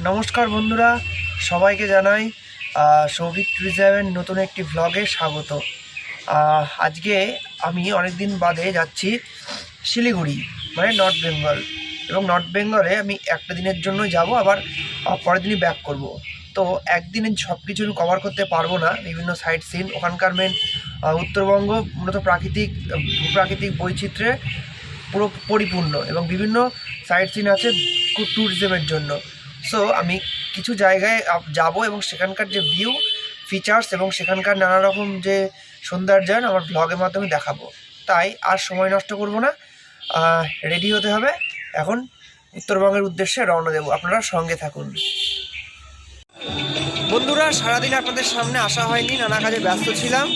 নমস্কার বন্ধুরা, সবাইকে জানাই সৌভিক ট্যুরিজমের নতুন একটি ভ্লগে স্বাগত। আজকে আমি অনেক দিন বাদে যাচ্ছি শিলিগুড়ি, মানে নর্থ বেঙ্গল। এবং নর্থ বেঙ্গলে আমি একটা দিনের জন্য যাব, আবার পরের দিনই ব্যাক করব। তো একদিনে সব কিছু আমি কভার করতে পারবো না। বিভিন্ন সাইট সিন ওখানকার উত্তরবঙ্গ মূলত ভূপ্রাকৃতিক বৈচিত্র্যে পুরো পরিপূর্ণ এবং বিভিন্ন সাইট সিন আছে ট্যুরিজমের জন্য। সো আমি কিছু জায়গায় যাব এবং সেখানকার যে ভিউ ফিচার্স এবং সেখানকার নানা রকম যে সৌন্দর্যায়ন আমার ব্লগের মাধ্যমে দেখাবো। তাই আর সময় নষ্ট করব না, রেডি হতে হবে। এখন উত্তরবঙ্গের উদ্দেশ্যে রওনা দেব, আপনারা সঙ্গে থাকুন। বন্ধুরা, সারাদিন আপনাদের সামনে আসা হয়নি, নানা কাজে ব্যস্ত ছিলাম।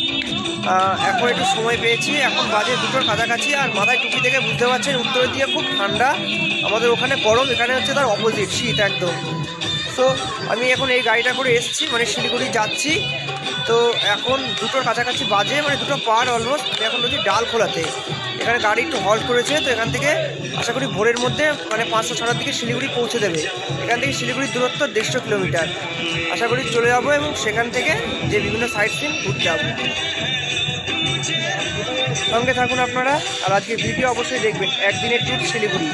এখন একটু সময় পেয়েছি, এখন বাজে 2টোর কাছাকাছি। আর মাথায় টুপি থেকে বুঝতে পারছেন উত্তরের দিকে খুব ঠান্ডা, আমাদের ওখানে গরম, এখানে হচ্ছে তার অপোজিট, শীত একদম। তো আমি এখন এই গাড়িটা করে এসেছি, মানে শিলিগুড়ি যাচ্ছি। তো এখন 2টোর কাছাকাছি বাজে, মানে 2টো পার অলমোস্ট। আমি এখন রয়েছি ডালখোলাতে, এখানে গাড়ি একটু হল্ট করেছে। তো এখান থেকে আশা করি ভোরের মধ্যে মানে 5-6টার দিকে শিলিগুড়ি পৌঁছে দেবে। এখান থেকে শিলিগুড়ির দূরত্ব 150 কিলোমিটার। আশা করি চলে যাবো এবং সেখান থেকে যে বিভিন্ন সাইট সিন ঘুরতে যাবো। সঙ্গে থাকুন আপনারা, আর আজকে ভিডিও অবশ্যই দেখবেন। একদিনের ট্যুর শিলিগুড়ি।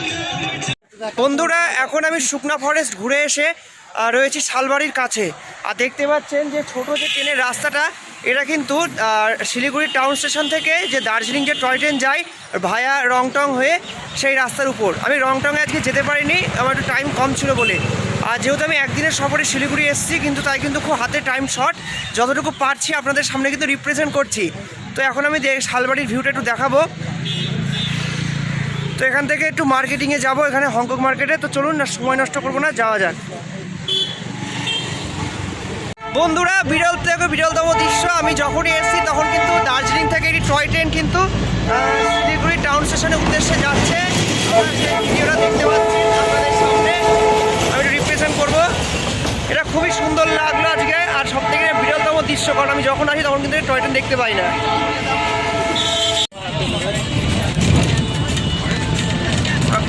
বন্ধুরা, এখন আমি শুকনা ফরেস্ট ঘুরে এসে রয়েছি শালবাড়ির কাছে। আর দেখতে পাচ্ছেন যে ছোট যে ট্রেনের রাস্তাটা, এটা কিন্তু শিলিগুড়ি টাউন স্টেশন থেকে যে দার্জিলিং যে টয় ট্রেন যায় ভায়া রংটং হয়ে, সেই রাস্তার উপর। আমি রংটংয়ে আজকে যেতে পারিনি, আমার একটু টাইম কম ছিল বলে। আর যেহেতু আমি একদিনের সফরে শিলিগুড়ি এসেছি, কিন্তু তাই কিন্তু খুব হাতে টাইম শর্ট। যতটুকু পারছি আপনাদের সামনে কিন্তু রিপ্রেজেন্ট করছি। তো এখন আমি শালবাড়ির ভিউটা একটু দেখাবো। তো এখান থেকে একটু মার্কেটিংয়ে যাব, এখানে হংকং মার্কেটে। তো চলুন, না সময় নষ্ট করবো না, যাওয়া যাক। বন্ধুরা, বিরলতম দৃশ্য। আমি যখনই এসেছি তখন কিন্তু দার্জিলিং থেকে একটি টয় ট্রেন কিন্তু শিলিগুড়ি টাউন স্টেশনের উদ্দেশ্যে যাচ্ছে। ভিডিওটা দেখতে পাচ্ছি আপনাদের সামনে, আমি একটু রিপ্রেজেন্ট করবো। এটা খুবই সুন্দর লাগলো আজকে, আর সব থেকে বিরলতম দৃশ্য, কারণ আমি যখন আসি তখন কিন্তু টয় ট্রেন দেখতে পাই না।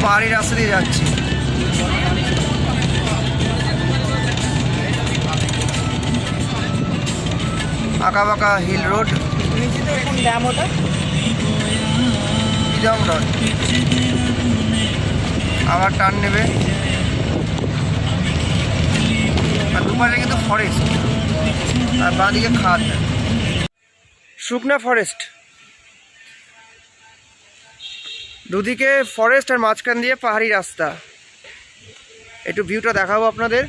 পাহাড়ি রাস্তা দিয়ে যাচ্ছি। আঁকা বাঁকা হিল রোড, রোড আবার টার্ন নেবে। আর দুপাশে কিন্তু ফরেস্ট, আর বাঁদিকে খাদ, শুকনা ফরেস্ট, দুদিকে ফরেস্ট আর মাঝখান দিয়ে পাহাড়ি রাস্তা। একটু ভিউটা দেখাবো আপনাদের।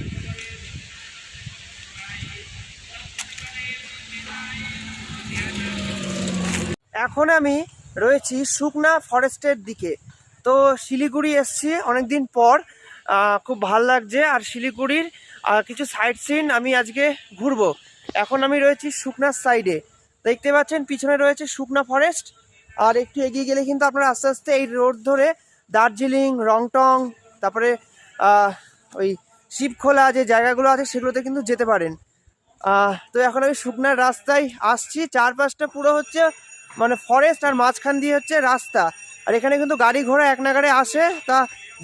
এখন আমি রয়েছি শুকনা ফরেস্টের দিকে। তো শিলিগুড়ি এসছি অনেকদিন পর, খুব ভাল লাগছে। আর শিলিগুড়ির কিছু সাইট সিন আমি আজকে ঘুরবো। এখন আমি রয়েছি শুকনার সাইডে, দেখতে পাচ্ছেন পিছনে রয়েছে শুকনা ফরেস্ট। আর একটু এগিয়ে গেলে কিন্তু আপনারা আস্তে আস্তে এই রোড ধরে দার্জিলিং, রংটং, তারপরে ওই শিবখোলা যে জায়গাগুলো আছে সেগুলোতে কিন্তু যেতে পারেন। তো এখন আমি শুকনার রাস্তায় আসছি, চারপাশটা পুরো হচ্ছে মানে ফরেস্ট, আর মাঝখান দিয়ে হচ্ছে রাস্তা। আর এখানে কিন্তু গাড়ি ঘোড়া এক নাগাড়ে আসে। তা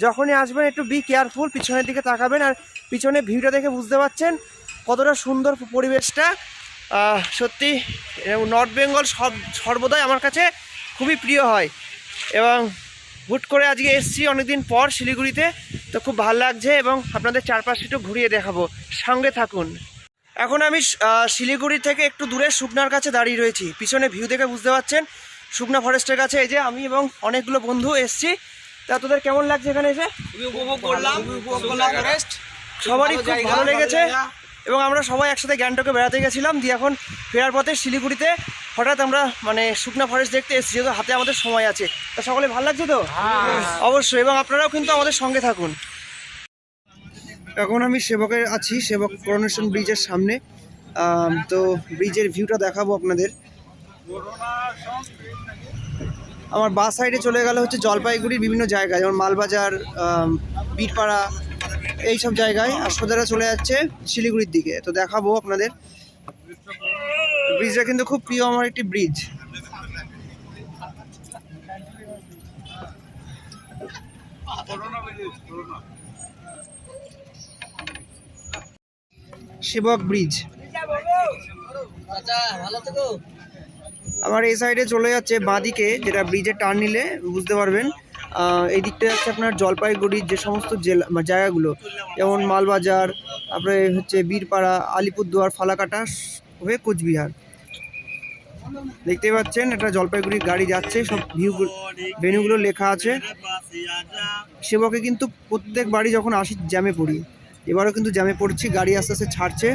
যখনই আসবেন একটু বি কেয়ারফুল, পিছনের দিকে তাকাবেন। আর পিছনে ভিউটা দেখে বুঝতে পারছেন কতটা সুন্দর পরিবেশটা। সত্যি নর্থ বেঙ্গল সর্বদাই আমার কাছে খুবই প্রিয় হয়। এবং হুট করে আজকে এসছি অনেকদিন পর শিলিগুড়িতে, তো খুব ভালো লাগছে। এবং আপনাদের চারপাশে একটু ঘুরিয়ে দেখাবো, সঙ্গে থাকুন। এখন আমি শিলিগুড়ি থেকে একটু দূরে শুকনার কাছে দাঁড়িয়ে রয়েছি। পিছনে ভিউ দেখে বুঝতে পারছেন শুকনা ফরেস্টের কাছে এই যে আমি এবং অনেকগুলো বন্ধু এসছি। তা তোদের কেমন লাগছে এখানে এসে? উপভোগ করলাম ফরেস্ট, সবারই খুব ভালো লেগেছে। এবং আমরা সবাই একসাথে গ্যাংটকে বেড়াতে গেছিলাম, দিয়ে এখন ফেরার পথে শিলিগুড়িতে হঠাৎ আমরা মানে শুকনা ফরেস্ট দেখতে এসেছি, যেহেতু হাতে আমাদের সময় আছে। তা সকলে ভালো লাগছে তো? অবশ্যই। এবং আপনারাও কিন্তু আমাদের সঙ্গে থাকুন। এখন আমি সেবকের আছি, সেবক করোনেশন ব্রিজের সামনে। তো ব্রিজের ভিউটা দেখাবো আপনাদের। আমার বাঁ সাইডে চলে গেল হচ্ছে জলপাইগুড়ির বিভিন্ন জায়গায়, যেমন মালবাজার, বীরপাড়া, এইসব জায়গায়। আর সোজারা চলে যাচ্ছে শিলিগুড়ির দিকে। তো দেখাবো আপনাদের। ব্রিজটা কিন্তু খুব প্রিয় আমার একটি ব্রিজ। সেবক ব্রিজ। আমার এই সাইডে চলে যাচ্ছে বাঁদিকে, যেটা ব্রিজে টার্ন নিলে বুঝতে পারবেন। এই দিকটা যাচ্ছে আপনার জলপাইগুড়ির যে সমস্ত জেলা জায়গাগুলো, যেমন মালবাজার, তারপরে হচ্ছে বীরপাড়া, আলিপুরদুয়ার, ফালাকাটা হয়ে কোচবিহার। দেখতে পাচ্ছেন এটা জলপাইগুড়ির গাড়ি যাচ্ছে, সব ভেনুগুলো লেখা আছে। সেবকে কিন্তু প্রত্যেক বাড়ি যখন আসি জ্যামে পড়ি, এবারও কিন্তু জ্যামে পড়ছি, গাড়ি আস্তে আস্তে ছাড়ছে।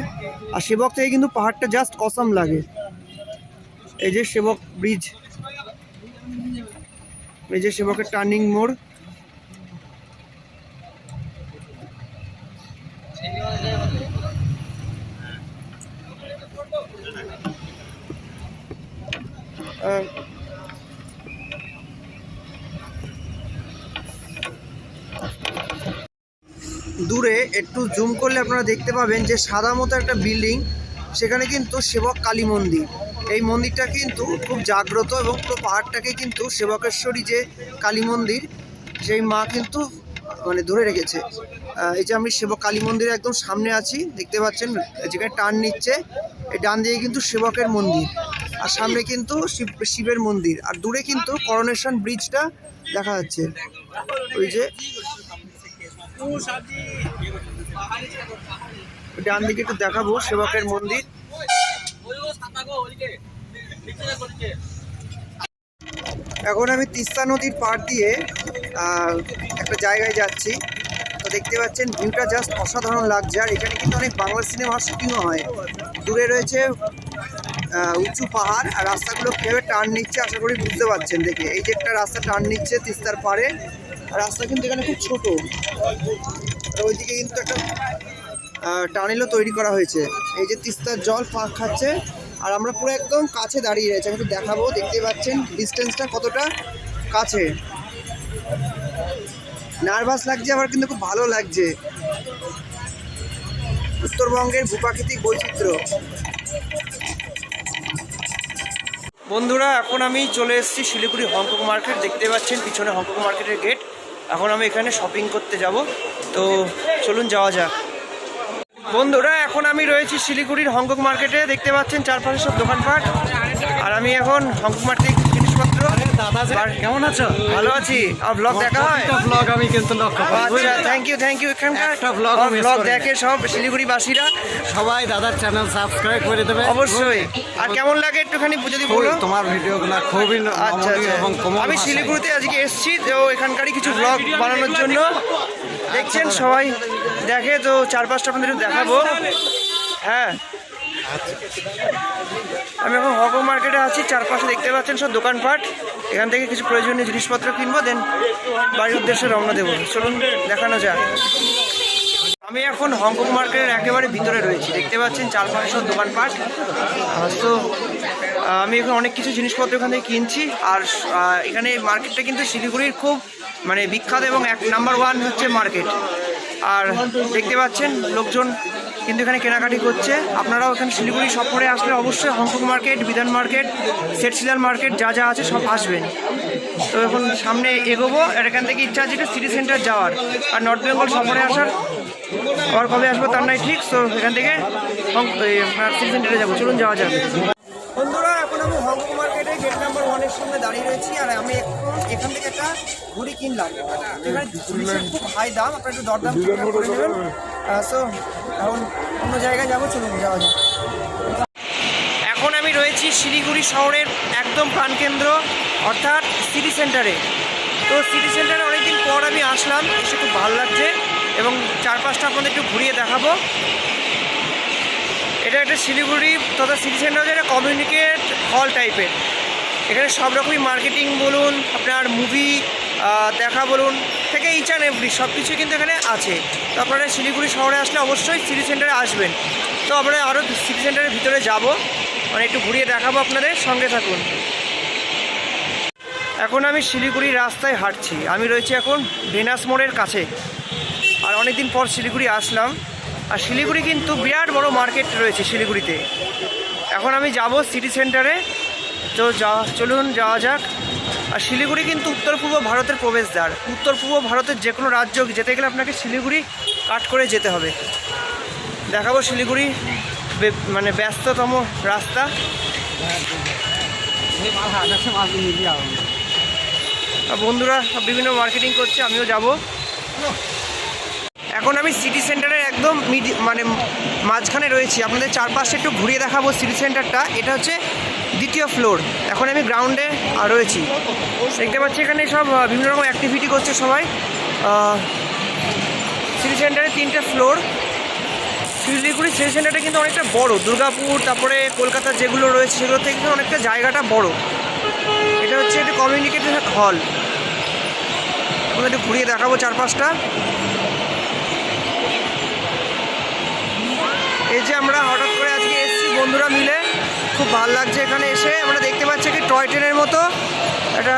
আর সেবক থেকে কিন্তু পাহাড়টা জাস্ট অসাম লাগে। এই যে সেবক ব্রিজ, এই যে সেবকের টার্নিং মোড়। দূরে একটু জুম করলে আপনারা দেখতে পাবেন যে সাদা মতো একটা বিল্ডিং, সেখানে কিন্তু সেবক কালী মন্দির। এই মন্দিরটা কিন্তু খুব জাগ্রত এবং পুরো পাহাড়টাকে কিন্তু সেবকেশ্বরী যে কালী মন্দির, সেই মা কিন্তু মানে ধরে রেখেছে। এই যে আমি সেবক কালী মন্দিরের একদম সামনে আছি, দেখতে পাচ্ছেন যেখানে টার্ন নিচ্ছে, এই ডান দিকে কিন্তু সেবকের মন্দির, আর সামনে কিন্তু শিবের মন্দির, আর দূরে কিন্তু করোনেশন ব্রিজটা দেখা যাচ্ছে। ওই যে ডান দিকে একটু দেখাবো সেবকের মন্দির। এখন আমি তিস্তা নদীর পাড় দিয়ে একটা জায়গায় যাচ্ছি। তো দেখতে পাচ্ছেন ভিউটা জাস্ট অসাধারণ লাগছে, আর এখানে কিন্তু অনেক বাংলা সিনেমার শুটিংও হয়। দূরে রয়েছে উঁচু পাহাড়, আর রাস্তাগুলো কীভাবে টার্ন নিচ্ছে আশা করি বুঝতে পারছেন দেখে। এই যে একটা রাস্তা টার্ন নিচ্ছে তিস্তার পাড়ে, আর রাস্তা কিন্তু এখানে খুব ছোট। ওইদিকে কিন্তু একটা টানেলও তৈরি করা হয়েছে। এই যে তিস্তার জল পাক খাচ্ছে, আর আমরা পুরো একদম কাছে দাঁড়িয়ে রয়েছে। একটু দেখাবো, দেখতে পাচ্ছেন ডিস্টেন্সটা কতটা কাছে। নার্ভাস লাগছে, আবার কিন্তু খুব ভালো লাগছে। উত্তরবঙ্গের ভূপ্রাকৃতিক বৈচিত্র্য। বন্ধুরা, এখন আমি চলে এসেছি শিলিগুড়ি হংকং মার্কেট। দেখতে পাচ্ছেন পিছনে হংকং মার্কেটের গেট। এখন আমি এখানে শপিং করতে যাব, তো চলুন যাওয়া যাক। বন্ধুরা, এখন আমি রয়েছি শিলিগুড়ির হংকং মার্কেটে। দেখতে পাচ্ছেন চারপাশে সব দোকানপাট, আর আমি এখন হংকং মার্কেট জিনিসপত্র। কেমন আছো? ভালো আছি। আর ব্লগ দেখা হয়? ব্লগ আমি কিন্তু লক্ষ্য করি। আচ্ছা, থ্যাংক ইউ। এখানকার ব্লগ দেখে সব শিলিগুড়িবাসীরা। সবাই দাদার চ্যানেল সাবস্ক্রাইব করে দেবে অবশ্যই। আর কেমন লাগে একটুখানি যদি বলো। তোমার ভিডিওগুলো খুবই আচ্ছা, এবং আমি শিলিগুড়িতে আজকে এসেছি, তো এখানকারই কিছু ব্লগ বানানোর জন্য। দেখছেন সবাই দেখে, তো চারপাশটা আপনাদের দেখাবো। হ্যাঁ, আমি এখন হংকং মার্কেটে আছি। চারপাশে দেখতে পাচ্ছেন সব দোকানপাট। এখান থেকে কিছু প্রয়োজনীয় জিনিসপত্র কিনবো, দেন বাড়ির উদ্দেশ্যে রওনা দেবো। চলুন দেখানো যাক। আমি এখন হংকং মার্কেটের একেবারে ভিতরে রয়েছি। দেখতে পাচ্ছেন চারপাশে সব দোকানপাট। তো আমি এখন অনেক কিছু জিনিসপত্র এখান থেকে কিনছি। আর এখানে মার্কেটটা কিন্তু শিলিগুড়ির খুব মানে বিখ্যাত এবং নাম্বার 1 হচ্ছে মার্কেট। আর দেখতে পাচ্ছেন লোকজন কিন্তু এখানে কেনাকাটি করছে। আপনারাও এখানে শিলিগুড়ি শহরে আসলে অবশ্যই হংকং মার্কেট, বিধান মার্কেট, সেটশিলার মার্কেট যা যা আছে সব আসবেন। তো এখন সামনে এগোবো, আর এখান থেকে ইচ্ছা আছে সিটি সেন্টার যাওয়ার, আর নর্থ বেঙ্গল শহরে আসার। আবার কবে আসবো তার নাই ঠিক। তো এখান থেকে সিটি সেন্টারে যাবো। চলুন যাওয়া যাবে। বন্ধুরা, এখন আমি হংকং মার্কেটে গেট নাম্বার 1-এর সামনে দাঁড়িয়ে রয়েছি, আর আমি এখান থেকে একটা ঘড়ি কিনলাম। এখানে খুব হাই দাম, আপনারা একটু দরদাম করে নেবেন। সো এখন অন্য জায়গায় যাবো, চলুন যাওয়া যাক। এখন আমি রয়েছি শিলিগুড়ি শহরের একদম প্রাণকেন্দ্র, অর্থাৎ সিটি সেন্টারে। তো সিটি সেন্টারে অনেকদিন পর আমি আসলাম, এসে খুব ভালো লাগছে এবং চারপাশটা আপনাদের একটু ঘুরিয়ে দেখাবো। এটা একটা শিলিগুড়ি তথা সিটি সেন্টার হচ্ছে একটা কমিউনিকেট হল টাইপের। এখানে সব রকমই মার্কেটিং বলুন, আপনার মুভি দেখা বলুন, থেকে ইচ অ্যান্ড এভরি সব কিছু কিন্তু এখানে আছে। তো আপনারা শিলিগুড়ি শহরে আসলে অবশ্যই সিটি সেন্টারে আসবেন। তো আমরা আরও সিটি সেন্টারের ভিতরে যাব, মানে একটু ঘুরিয়ে দেখাবো আপনাদের, সঙ্গে থাকুন। এখন আমি শিলিগুড়ি রাস্তায় হাঁটছি। আমি রয়েছি এখন ভেনাস মোড়ের কাছে। আর অনেকদিন পর শিলিগুড়ি আসলাম। আর শিলিগুড়ি কিন্তু বিরাট বড় মার্কেট রয়েছে শিলিগুড়িতে। এখন আমি যাব সিটি সেন্টারে, তো চলুন যাওয়া যাক। আর শিলিগুড়ি কিন্তু উত্তর পূর্ব ভারতের প্রবেশদ্বার। উত্তর পূর্ব ভারতের যে কোনো রাজ্য যেতে গেলে আপনাকে শিলিগুড়ি কাট করে যেতে হবে। দেখাবো শিলিগুড়ি মানে ব্যস্ততম রাস্তা। আর বন্ধুরা বিভিন্ন মার্কেটিং করছে, আমিও যাব। এখন আমি সিটি সেন্টারের একদম মানে মাঝখানে রয়েছি। আপনাদের চারপাশে একটু ঘুরিয়ে দেখাবো সিটি সেন্টারটা। এটা হচ্ছে 2য় ফ্লোর। এখন আমি গ্রাউন্ডে রয়েছি। দেখতে পাচ্ছি এখানে সব বিভিন্ন রকম অ্যাক্টিভিটি করছে সবাই। সিটি সেন্টারে 3টে ফ্লোর। শিলিগুড়ি সিটি সেন্টারটা কিন্তু অনেকটা বড়। দুর্গাপুর তারপরে কলকাতার যেগুলো রয়েছে সেগুলো থেকে কিন্তু অনেকটা জায়গাটা বড়। এটা হচ্ছে একটা কমিউনিকেশন হল। আপনাদের একটু ঘুরিয়ে দেখাবো চারপাশটা। এই যে আমরা হঠাৎ করে আজকে এসেছি বন্ধুরা মিলে, খুব ভালো লাগছে এখানে এসে। আমরা দেখতে পাচ্ছি কি টয় ট্রেনের মতো একটা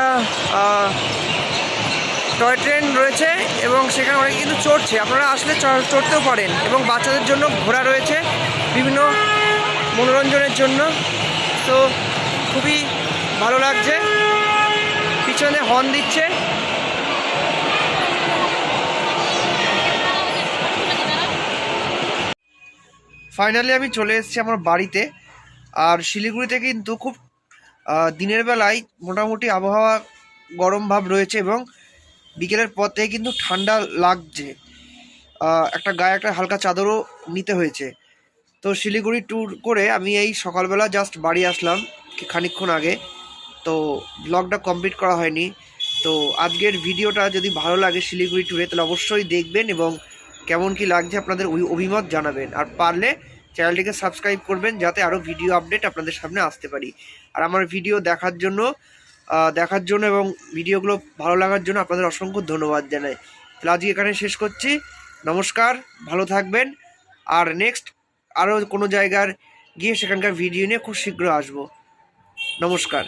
টয় ট্রেন রয়েছে এবং সেখানে অনেকে কিন্তু চড়ছে। আপনারা আসলে চড়তেও পারেন এবং বাচ্চাদের জন্য ঘোড়া রয়েছে বিভিন্ন মনোরঞ্জনের জন্য। তো খুবই ভালো লাগছে, পিছনে হর্ন দিচ্ছে। ফাইনালি আমি চলে এসেছি আমার বাড়িতে। আর শিলিগুড়িতে কিন্তু খুব দিনের বেলায় মোটামুটি আবহাওয়া গরম ভাব রয়েছে এবং বিকেলের পর থেকে কিন্তু ঠান্ডা লাগছে। একটা গায়ে একটা হালকা চাদরও নিতে হয়েছে। তো শিলিগুড়ি ট্যুর করে আমি এই সকালবেলা জাস্ট বাড়ি আসলাম খানিকক্ষণ আগে। তো ব্লগটা কমপ্লিট করা হয়নি। তো আজকের ভিডিওটা যদি ভালো লাগে শিলিগুড়ি ট্যুরে, তাহলে অবশ্যই দেখবেন এবং কেমন কি লাগছে আপনাদের অভিমত জানাবেন। আর পারলে চ্যানেলটিকে সাবস্ক্রাইব করবেন যাতে আরও ভিডিও আপডেট আপনাদের সামনে আসতে পারি। আর আমার ভিডিও দেখার জন্য এবং ভিডিওগুলো ভালো লাগার জন্য আপনাদের অসংখ্য ধন্যবাদ জানাই। তাহলে আজকে এখানে শেষ করছি। নমস্কার, ভালো থাকবেন। আর নেক্সট আরও কোনো জায়গার গিয়ে সেখানকার ভিডিও নিয়ে খুব শীঘ্র আসবো। নমস্কার।